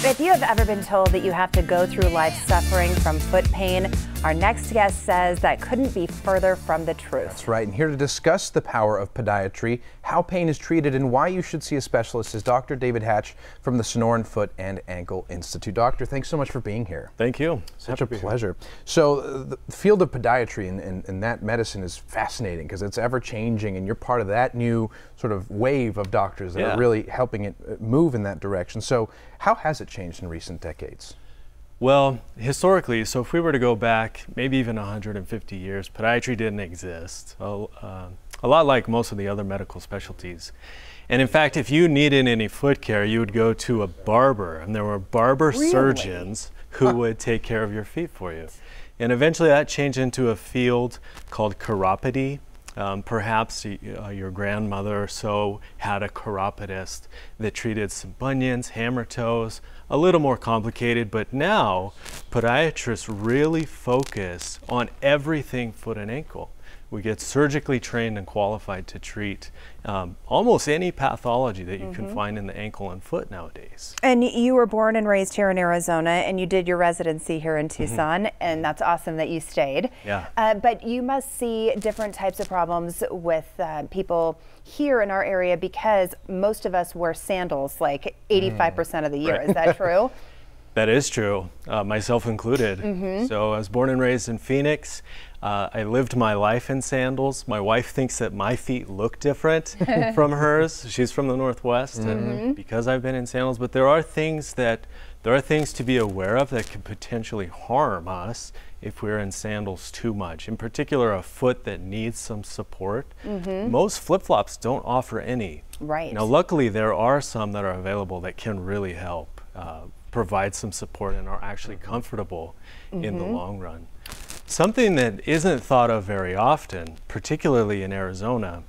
If you have ever been told that you have to go through life suffering from foot pain, our next guest says that couldn't be further from the truth. That's right, and here to discuss the power of podiatry, how pain is treated, and why you should see a specialist is Dr. David Hatch from the Sonoran Foot and Ankle Institute. Doctor, thanks so much for being here. Thank you. Such a pleasure. So the field of podiatry and that medicine is fascinating because it's ever changing, and you're part of that new sort of wave of doctors that are really helping it move in that direction. So how has it changed in recent decades? Well, historically, so if we were to go back maybe even 150 years, podiatry didn't exist, a lot like most of the other medical specialties. And in fact, if you needed any foot care, you would go to a barber, and there were barber surgeons who would take care of your feet for you. And eventually that changed into a field called chiropody. Perhaps your grandmother or so had a chiropodist that treated some bunions, hammer toes, a little more complicated, but now podiatrists really focus on everything foot and ankle. We get surgically trained and qualified to treat almost any pathology that you can find in the ankle and foot nowadays. And you were born and raised here in Arizona, and you did your residency here in Tucson, and that's awesome that you stayed. Yeah. But you must see different types of problems with people here in our area because most of us wear sandals like 85% of the year. Is that true? That is true, myself included. So I was born and raised in Phoenix. I lived my life in sandals. My wife thinks that my feet look different from hers. She's from the Northwest, and because I've been in sandals, but there are things to be aware of that could potentially harm us if we're in sandals too much. In particular, a foot that needs some support. Most flip-flops don't offer any. Right. Now, luckily, there are some that are available that can really help provide some support and are actually comfortable in the long run. Something that isn't thought of very often, particularly in Arizona,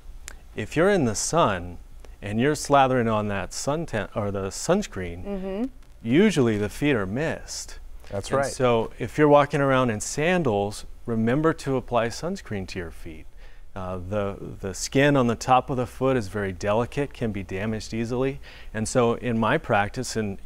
if you're in the sun and you're slathering on that suntan or the sunscreen, usually the feet are missed. That's right. So if you're walking around in sandals, remember to apply sunscreen to your feet. The skin on the top of the foot is very delicate, can be damaged easily. And so in my practice and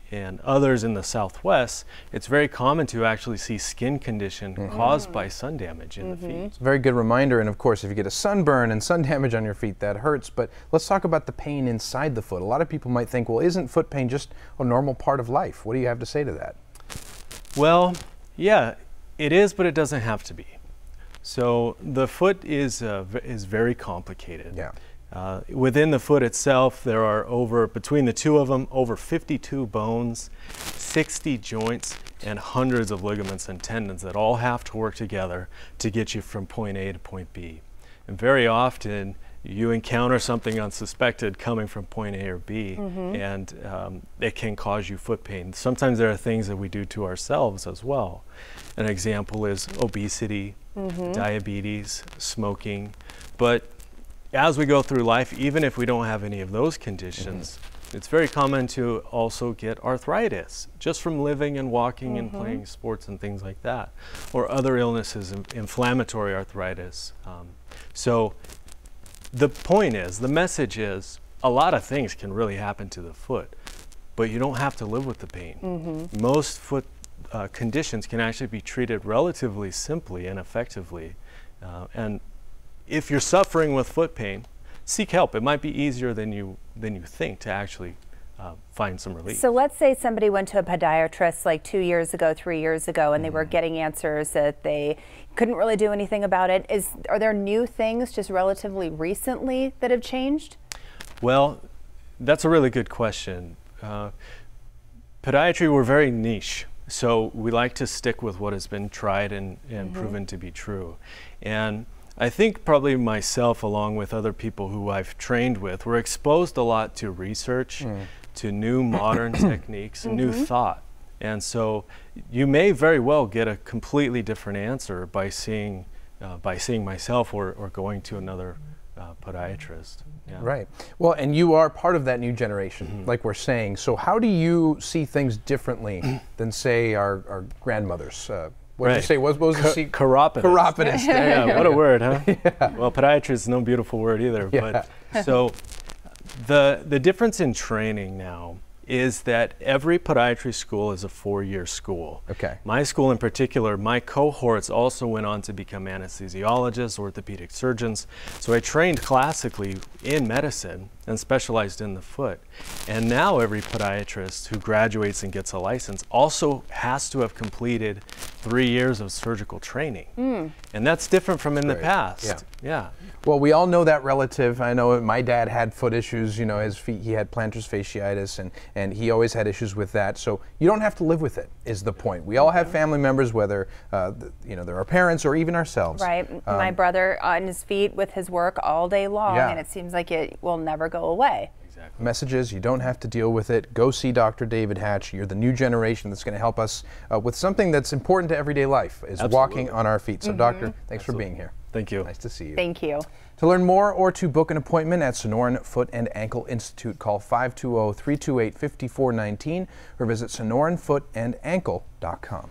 others in the Southwest, it's very common to actually see skin condition caused by sun damage in the feet. It's a very good reminder. And of course, if you get a sunburn and sun damage on your feet, that hurts. But let's talk about the pain inside the foot. A lot of people might think, well, isn't foot pain just a normal part of life? What do you have to say to that? Well, yeah, it is, but it doesn't have to be. So the foot is very complicated. Yeah. Within the foot itself, there are between the two of them, over 52 bones, 60 joints, and hundreds of ligaments and tendons that all have to work together to get you from point A to point B. And very often, you encounter something unsuspected coming from point A or B, and it can cause you foot pain. Sometimes there are things that we do to ourselves as well. An example is obesity, diabetes, smoking. But as we go through life, even if we don't have any of those conditions, it's very common to also get arthritis just from living and walking and playing sports and things like that, or other illnesses, inflammatory arthritis. So the point is, the message is, a lot of things can really happen to the foot, but you don't have to live with the pain. Most foot conditions can actually be treated relatively simply and effectively. And if you're suffering with foot pain, seek help. It might be easier than you think to actually find some relief. So let's say somebody went to a podiatrist like 2 years ago, 3 years ago, and they were getting answers that they couldn't really do anything about it. Are there new things just relatively recently that have changed? Well, that's a really good question. Podiatry, we're very niche. So we like to stick with what has been tried and proven to be true. And I think probably myself, along with other people who I've trained with, we're exposed a lot to research, to new modern techniques, new thought. And so you may very well get a completely different answer by seeing myself or going to another podiatrist. Yeah. Right. Well, and you are part of that new generation, like we're saying. So how do you see things differently than, say, our grandmothers? What did you say? What was the chiropodist. Chiropodist. Yeah, what a word, huh? Well, podiatrist is no beautiful word either. But so the difference in training now is that every podiatry school is a 4-year school. Okay. My school in particular, my cohorts also went on to become anesthesiologists, orthopedic surgeons. So I trained classically in medicine and specialized in the foot. And now every podiatrist who graduates and gets a license also has to have completed 3 years of surgical training. And that's different from in the past. Yeah. Well, we all know that relative. I know my dad had foot issues, you know, his feet, he had plantar fasciitis, and he always had issues with that. So you don't have to live with it, is the point. We all have family members, whether, you know, they're our parents or even ourselves. Right. My brother on his feet with his work all day long, and it seems like it will never go away. Exactly. Message is, you don't have to deal with it. Go see Dr. David Hatch. You're the new generation that's going to help us with something that's important to everyday life, is walking on our feet. So, Doctor, thanks for being here. Thank you. Nice to see you. Thank you. To learn more or to book an appointment at Sonoran Foot and Ankle Institute, call 520-328-5419 or visit sonoranfootandankle.com.